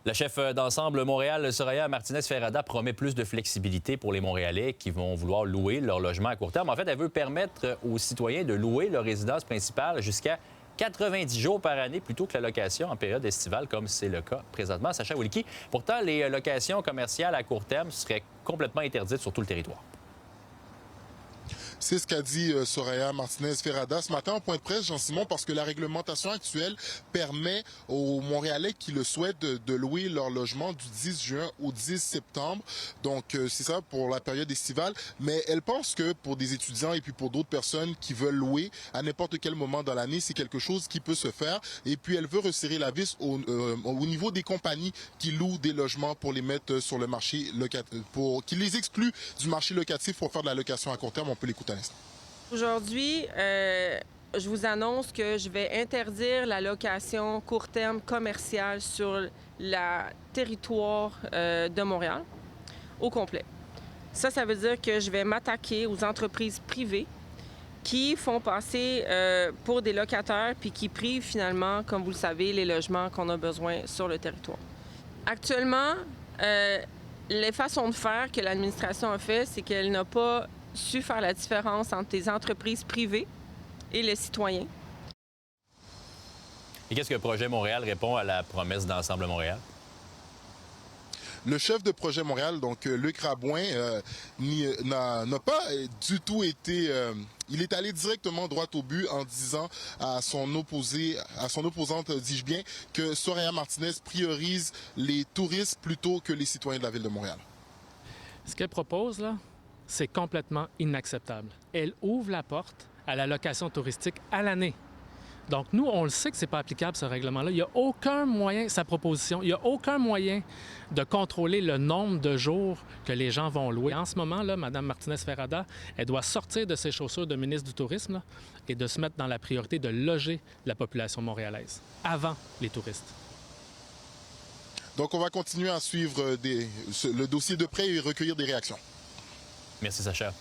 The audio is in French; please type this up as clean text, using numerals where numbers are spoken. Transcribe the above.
La chef d'ensemble Montréal, Soraya Martinez-Ferrada, promet plus de flexibilité pour les Montréalais qui vont vouloir louer leur logement à court terme. En fait, elle veut permettre aux citoyens de louer leur résidence principale jusqu'à 90 jours par année plutôt que la location en période estivale, comme c'est le cas présentement. Sacha Wilkie. Pourtant, les locations commerciales à court terme seraient complètement interdites sur tout le territoire. C'est ce qu'a dit Soraya Martinez-Ferrada ce matin en point de presse, Jean-Simon, parce que la réglementation actuelle permet aux Montréalais qui le souhaitent de louer leur logement du 10 juin au 10 septembre. Donc, c'est ça pour la période estivale. Mais elle pense que pour des étudiants et puis pour d'autres personnes qui veulent louer à n'importe quel moment dans l'année, c'est quelque chose qui peut se faire. Et puis, elle veut resserrer la vis au niveau des compagnies qui louent des logements pour les mettre sur le marché locatif, qui les excluent du marché locatif pour faire de la location à court terme. On peut l'écouter. Aujourd'hui, je vous annonce que je vais interdire la location court terme commerciale sur le territoire de Montréal au complet. Ça veut dire que je vais m'attaquer aux entreprises privées qui font passer pour des locataires puis qui privent finalement, comme vous le savez, les logements qu'on a besoin sur le territoire. Actuellement, les façons de faire que l'administration a fait, c'est qu'elle n'a pas su faire la différence entre les entreprises privées et les citoyens. Et qu'est-ce que Projet Montréal répond à la promesse d'Ensemble Montréal? Le chef de Projet Montréal, donc Luc Rabouin, n'a pas du tout été... il est allé directement droit au but en disant à son opposante, dis-je bien, que Soraya Martinez priorise les touristes plutôt que les citoyens de la Ville de Montréal. Ce qu'elle propose, là, c'est complètement inacceptable. Elle ouvre la porte à la location touristique à l'année. Donc, nous, on le sait que ce n'est pas applicable, ce règlement-là. Il n'y a aucun moyen, sa proposition, il n'y a aucun moyen de contrôler le nombre de jours que les gens vont louer. En ce moment, là, Mme Martinez-Ferrada, elle doit sortir de ses chaussures de ministre du Tourisme là, et de se mettre dans la priorité de loger la population montréalaise avant les touristes. Donc, on va continuer à suivre le dossier de près et recueillir des réactions. Merci, Sacha.